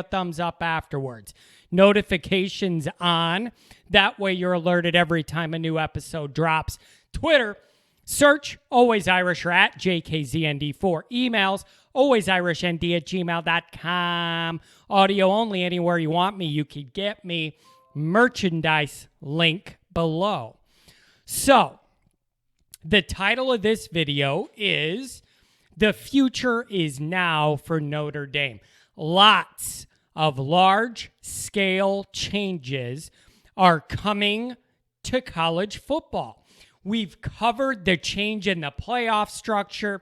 a thumbs up afterwards. Notifications on. That way you're alerted every time a new episode drops. Twitter, search Always Irish or at JKZND4. Emails, alwaysirishnd@gmail.com. Audio only, anywhere you want me, you can get me. Merchandise link below. So, the title of this video is The Future is Now for Notre Dame. Lots of large-scale changes are coming to college football. We've covered the change in the playoff structure,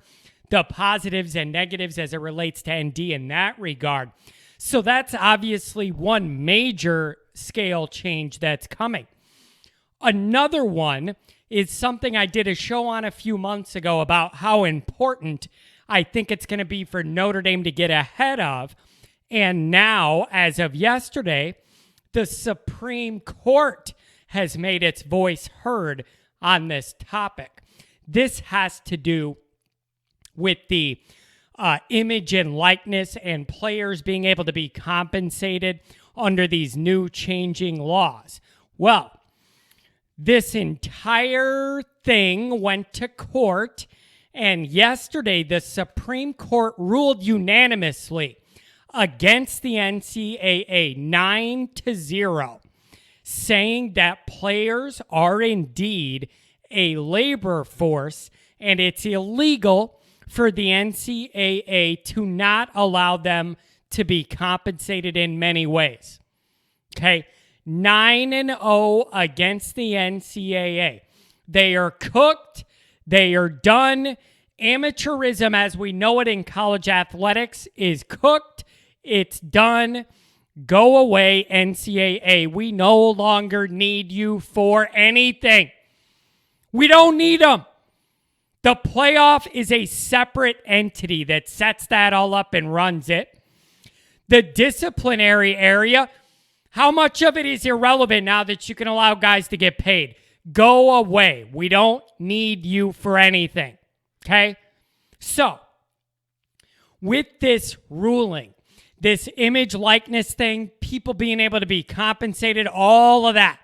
the positives and negatives as it relates to ND in that regard. So that's obviously one major scale change that's coming. Another one is something I did a show on a few months ago about how important I think it's going to be for Notre Dame to get ahead of. And now, as of yesterday, the Supreme Court has made its voice heard on this topic. This has to do with the image and likeness and players being able to be compensated under these new changing laws. Well, this entire thing went to court, and yesterday the Supreme Court ruled unanimously against the NCAA 9-0, saying that players are indeed a labor force and it's illegal for the NCAA to not allow them to be compensated in many ways. Okay, 9-0 against the NCAA. They are cooked. They are done. Amateurism, as we know it in college athletics, is cooked. It's done. Go away, NCAA. We no longer need you for anything. We don't need them. The playoff is a separate entity that sets that all up and runs it. The disciplinary area, how much of it is irrelevant now that you can allow guys to get paid? Go away. We don't need you for anything. Okay? So, with this ruling, this image likeness thing, people being able to be compensated, all of that,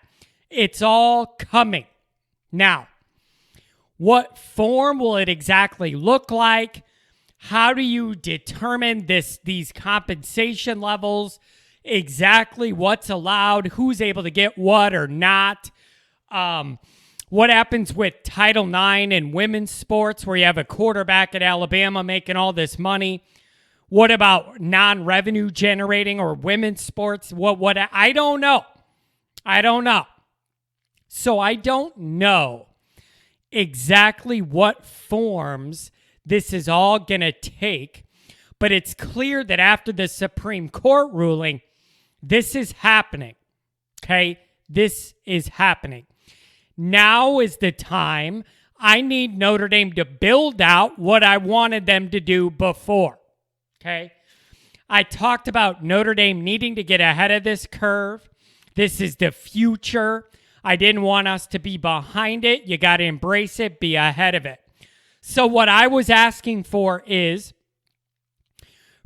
it's all coming. Now, what form will it exactly look like? How do you determine these compensation levels? Exactly what's allowed? Who's able to get what or not? What happens with Title IX in women's sports where you have a quarterback at Alabama making all this money? What about non-revenue generating or women's sports? What? I don't know. So I don't know exactly what forms this is all going to take, but it's clear that after the Supreme Court ruling, this is happening. Okay? This is happening. Now is the time. I need Notre Dame to build out what I wanted them to do before. Okay? I talked about Notre Dame needing to get ahead of this curve. This is the future. I didn't want us to be behind it. You got to embrace it, be ahead of it. So what I was asking for is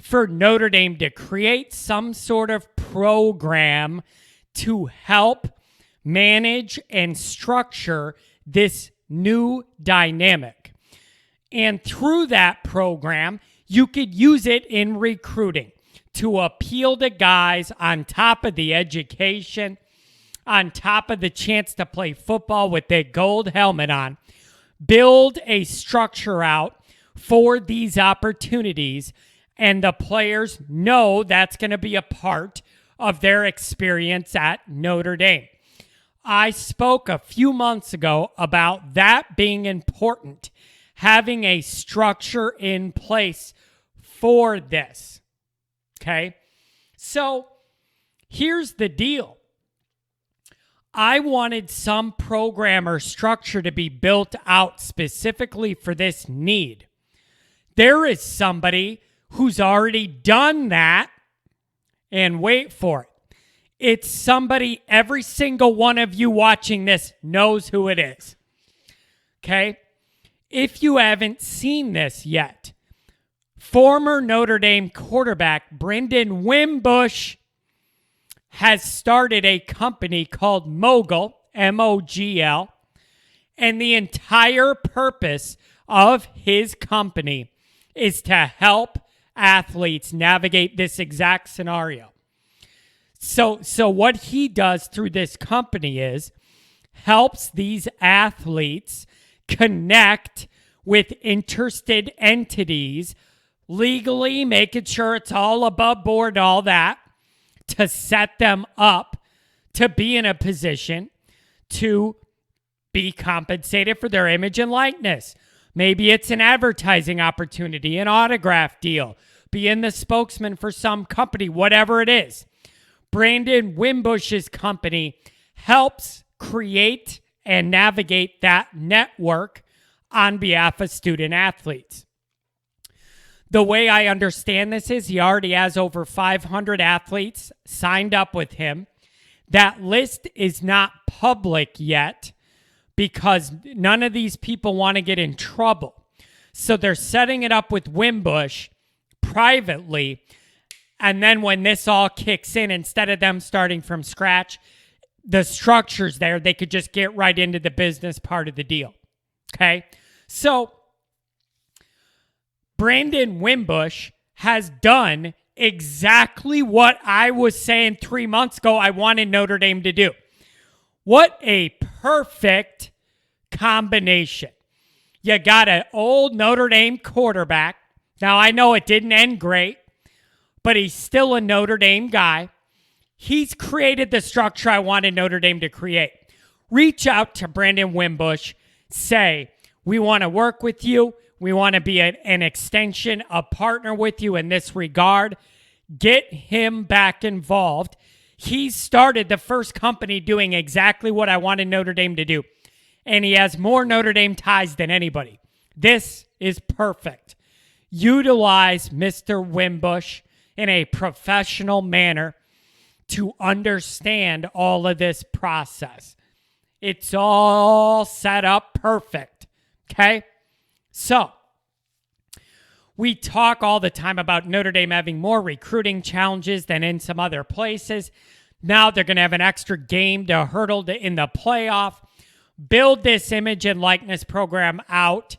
for Notre Dame to create some sort of program to help manage and structure this new dynamic. And through that program, you could use it in recruiting to appeal to guys on top of the education, on top of the chance to play football with their gold helmet on. Build a structure out for these opportunities, and the players know that's going to be a part of their experience at Notre Dame. I spoke a few months ago about that being important, having a structure in place for this. Okay? So, here's the deal. I wanted some program or structure to be built out specifically for this need. There is somebody who's already done that, and wait for it. It's somebody, every single one of you watching this knows who it is. Okay? If you haven't seen this yet, Former Notre Dame quarterback Brendan Wimbush has started a company called Mogul, M-O-G-L, and the entire purpose of his company is to help athletes navigate this exact scenario. So what he does through this company is helps these athletes connect with interested entities, legally making sure it's all above board, all that, to set them up to be in a position to be compensated for their image and likeness. Maybe it's an advertising opportunity, an autograph deal, being the spokesman for some company, whatever it is. Brandon Wimbush's company helps create and navigate that network on behalf of student athletes. The way I understand this is he already has over 500 athletes signed up with him. That list is not public yet because none of these people want to get in trouble. So they're setting it up with Wimbush privately. And then when this all kicks in, instead of them starting from scratch, the structure's there. They could just get right into the business part of the deal. Okay? So Brandon Wimbush has done exactly what I was saying 3 months ago I wanted Notre Dame to do. What a perfect combination. You got an old Notre Dame quarterback. Now, I know it didn't end great, but he's still a Notre Dame guy. He's created the structure I wanted Notre Dame to create. Reach out to Brandon Wimbush. Say, we want to work with you. We want to be an extension, a partner with you in this regard. Get him back involved. He started the first company doing exactly what I wanted Notre Dame to do. And he has more Notre Dame ties than anybody. This is perfect. Utilize Mr. Wimbush in a professional manner to understand all of this process. It's all set up perfect. Okay? So, we talk all the time about Notre Dame having more recruiting challenges than in some other places. Now they're going to have an extra game to hurdle in the playoff. Build this image and likeness program out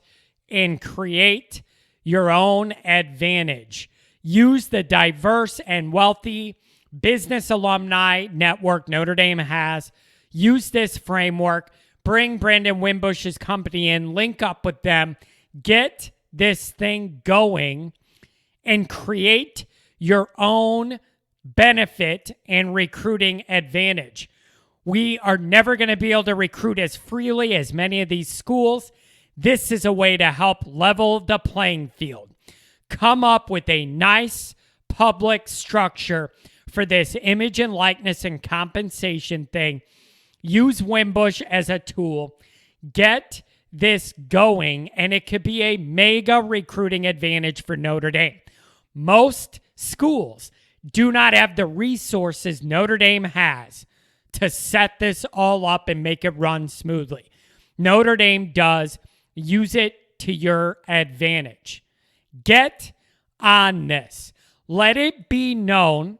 and create your own advantage. Use the diverse and wealthy business alumni network Notre Dame has. Use this framework. Bring Brandon Wimbush's company in. Link up with them. Get this thing going and create your own benefit and recruiting advantage. We are never going to be able to recruit as freely as many of these schools. This is a way to help level the playing field. Come up with a nice public structure for this image and likeness and compensation thing. Use Wimbush as a tool. Get this going, and it could be a mega recruiting advantage for Notre Dame. Most schools do not have the resources Notre Dame has to set this all up and make it run smoothly. Notre Dame does. Use it to your advantage. Get on this. Let it be known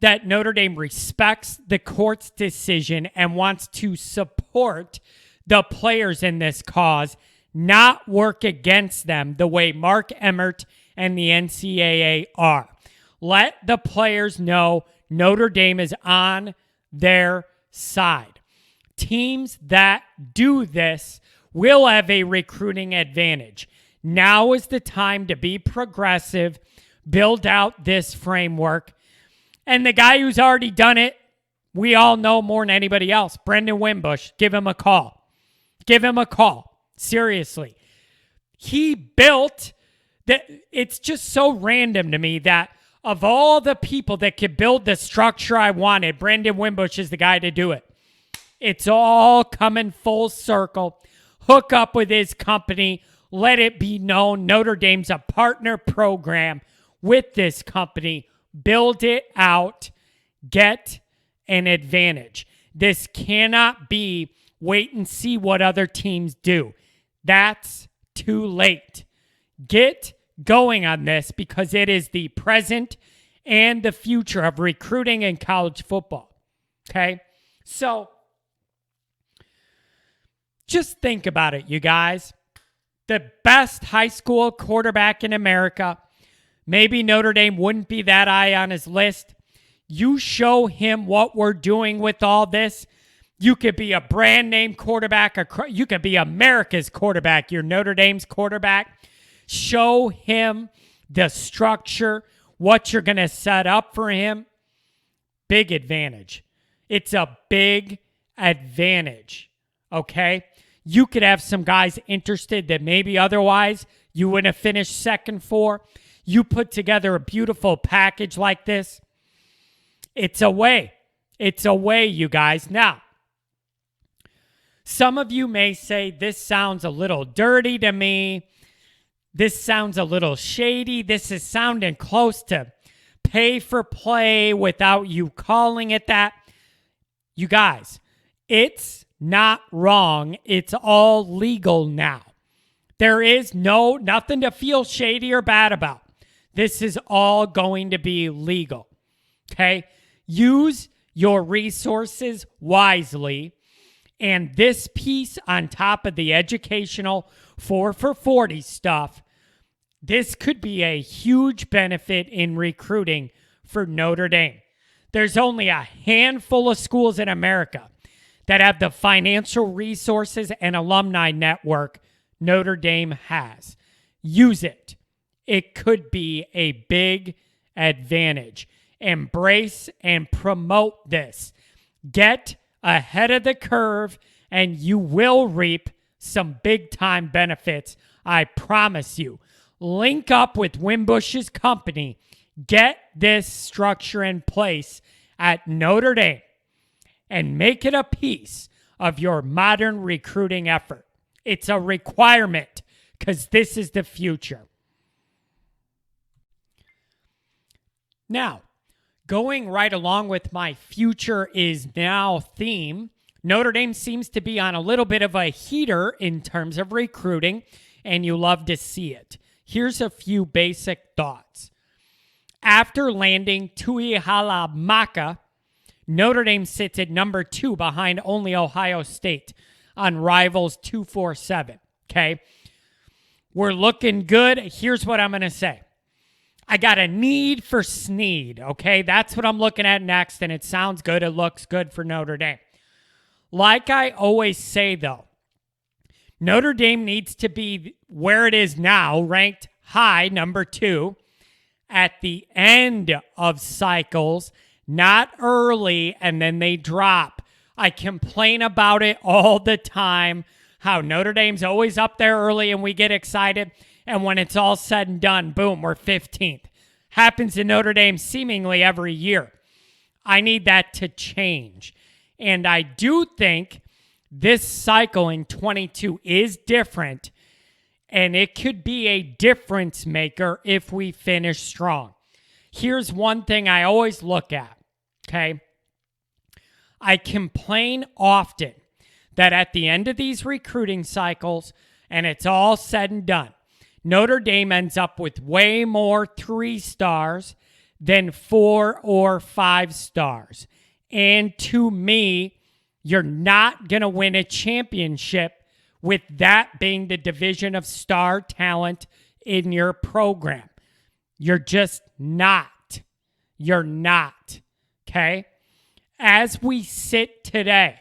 that Notre Dame respects the court's decision and wants to support the players in this cause, not work against them the way Mark Emmert and the NCAA are. Let the players know Notre Dame is on their side. Teams that do this will have a recruiting advantage. Now is the time to be progressive, build out this framework. And the guy who's already done it, we all know more than anybody else, Brendan Wimbush. Give him a call. Give him a call. Seriously. He built that. It's just so random to me that of all the people that could build the structure I wanted, Brendan Wimbush is the guy to do it. It's all coming full circle. Hook up with his company. Let it be known Notre Dame's a partner program with this company. Build it out. Get an advantage. This cannot be wait and see what other teams do. That's too late. Get going on this because it is the present and the future of recruiting in college football. Okay? So, just think about it, you guys. The best high school quarterback in America, maybe Notre Dame wouldn't be that high on his list. You show him what we're doing with all this. You could be a brand name quarterback. You could be America's quarterback. You're Notre Dame's quarterback. Show him the structure, what you're going to set up for him. Big advantage. It's a big advantage. Okay? You could have some guys interested that maybe otherwise you wouldn't have finished second for. You put together a beautiful package like this. It's a way. It's a way, you guys. Now, some of you may say, this sounds a little dirty to me. This sounds a little shady. This is sounding close to pay for play without you calling it that. You guys, it's not wrong. It's all legal now. There is nothing to feel shady or bad about. This is all going to be legal. Okay? Use your resources wisely. And this piece on top of the educational 4 for 40 stuff, this could be a huge benefit in recruiting for Notre Dame. There's only a handful of schools in America that have the financial resources and alumni network Notre Dame has. Use it. It could be a big advantage. Embrace and promote this. Get ahead of the curve, and you will reap some big-time benefits. I promise you. Link up with Wimbush's company. Get this structure in place at Notre Dame and make it a piece of your modern recruiting effort. It's a requirement because this is the future. Now, going right along with my future is now theme, Notre Dame seems to be on a little bit of a heater in terms of recruiting, and you love to see it. Here's a few basic thoughts. After landing Tuihalamaka, Notre Dame sits at number 2 behind only Ohio State on Rivals 247. Okay? We're looking good. Here's what I'm going to say. I got a need for Snead, okay? That's what I'm looking at next, and it sounds good. It looks good for Notre Dame. Like I always say, though, Notre Dame needs to be where it is now, ranked high, number 2, at the end of cycles, not early, and then they drop. I complain about it all the time, how Notre Dame's always up there early and we get excited, and when it's all said and done, boom, we're 15th. Happens to Notre Dame seemingly every year. I need that to change. And I do think this cycle in 22 is different, and it could be a difference maker if we finish strong. Here's one thing I always look at, okay? I complain often that at the end of these recruiting cycles, and it's all said and done, Notre Dame ends up with way more 3 stars than 4 or 5 stars. And to me, you're not going to win a championship with that being the division of star talent in your program. You're just not. You're not. Okay? As we sit today,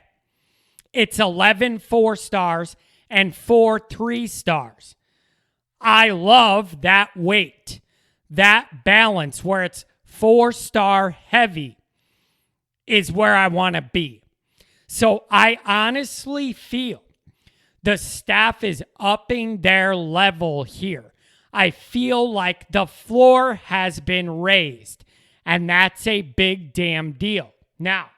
it's 11 4 stars and 4 3 stars. I love that weight, that balance where it's 4-star heavy is where I want to be. So I honestly feel the staff is upping their level here. I feel like the floor has been raised, and that's a big damn deal. Now,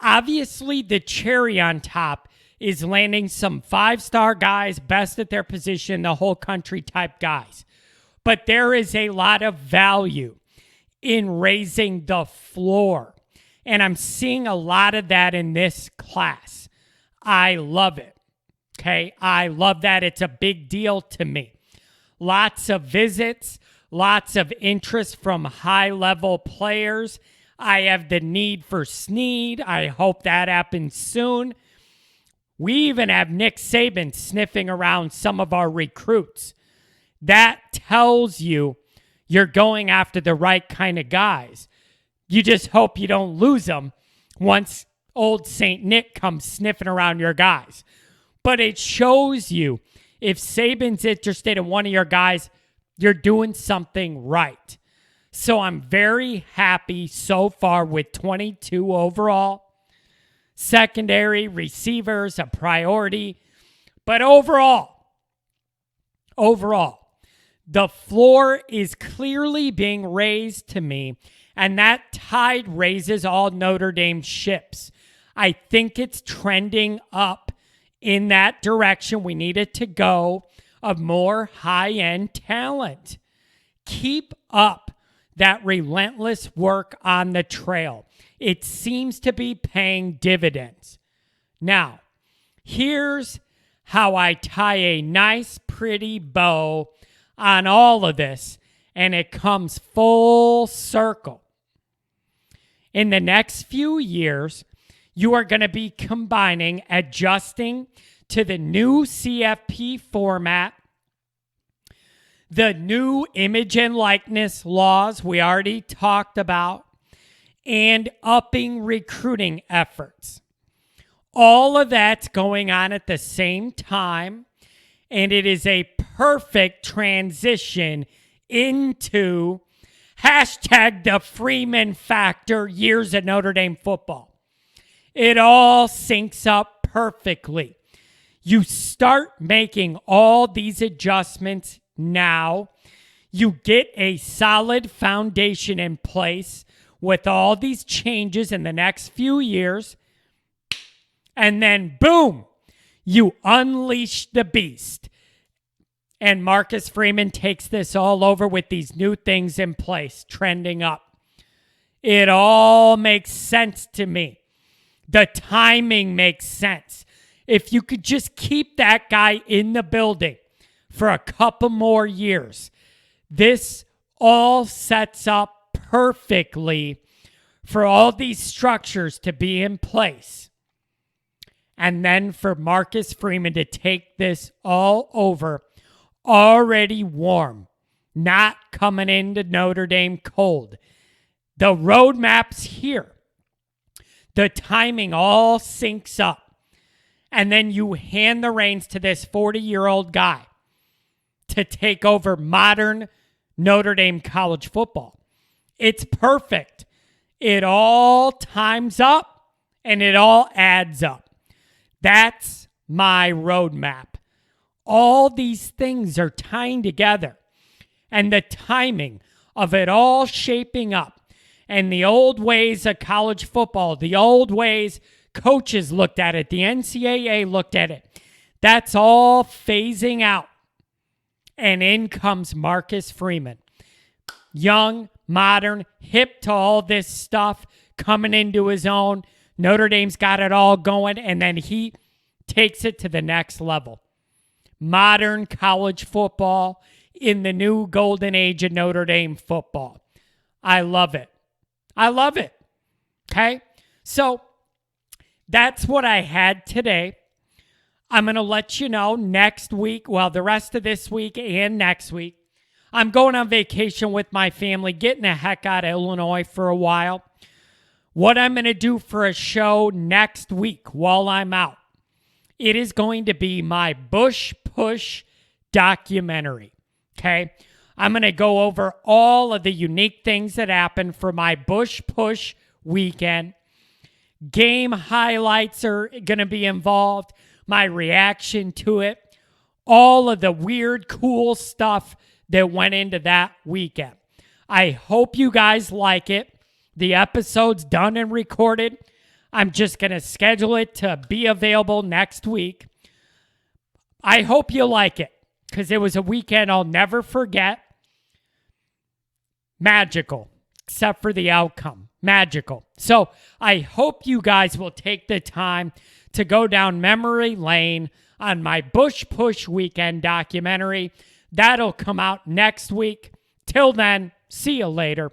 obviously the cherry on top is landing some 5-star guys, best at their position, the whole country type guys. But there is a lot of value in raising the floor. And I'm seeing a lot of that in this class. I love it. Okay? I love that. It's a big deal to me. lots of visits, lots of interest from high-level players. I have the need for Snead. I hope that happens soon. We even have Nick Saban sniffing around some of our recruits. That tells you you're going after the right kind of guys. You just hope you don't lose them once old St. Nick comes sniffing around your guys. But it shows you if Saban's interested in one of your guys, you're doing something right. So I'm very happy so far with 22 overall. Secondary, receivers, a priority. But overall, the floor is clearly being raised to me, and that tide raises all Notre Dame ships. I think it's trending up in that direction we need it to go of more high-end talent. Keep up that relentless work on the trail. It seems to be paying dividends. Now, here's how I tie a nice, pretty bow on all of this, and it comes full circle. In the next few years, you are going to be adjusting to the new CFP format, the new image and likeness laws we already talked about, and upping recruiting efforts. All of that's going on at the same time, and it is a perfect transition into hashtag the Freeman factor years of Notre Dame football. It all syncs up perfectly. You start making all these adjustments now. You get a solid foundation in place with all these changes in the next few years. And then, boom, you unleash the beast. And Marcus Freeman takes this all over with these new things in place, trending up. It all makes sense to me. The timing makes sense. If you could just keep that guy in the building for a couple more years, this all sets up perfectly for all these structures to be in place. And then for Marcus Freeman to take this all over, already warm, not coming into Notre Dame cold. The roadmap's here. The timing all syncs up. And then you hand the reins to this 40-year-old guy to take over modern Notre Dame college football. It's perfect. It all times up and it all adds up. That's my roadmap. All these things are tying together. And the timing of it all shaping up. And the old ways of college football, the old ways coaches looked at it, the NCAA looked at it. That's all phasing out. And in comes Marcus Freeman. Young, modern, hip to all this stuff, coming into his own. Notre Dame's got it all going, and then he takes it to the next level. Modern college football in the new golden age of Notre Dame football. I love it. I love it. Okay? So that's what I had today. I'm going to let you know next week, well, the rest of this week and next week, I'm going on vacation with my family, getting the heck out of Illinois for a while. What I'm going to do for a show next week while I'm out, it is going to be my Bush Push documentary, okay? I'm going to go over all of the unique things that happened for my Bush Push weekend. Game highlights are going to be involved, my reaction to it, all of the weird, cool stuff that went into that weekend. I hope you guys like it. The episode's done and recorded. I'm just going to schedule it to be available next week. I hope you like it because it was a weekend I'll never forget. Magical, except for the outcome. Magical. So I hope you guys will take the time to go down memory lane on my Bush Push weekend documentary. That'll come out next week. Till then, see you later.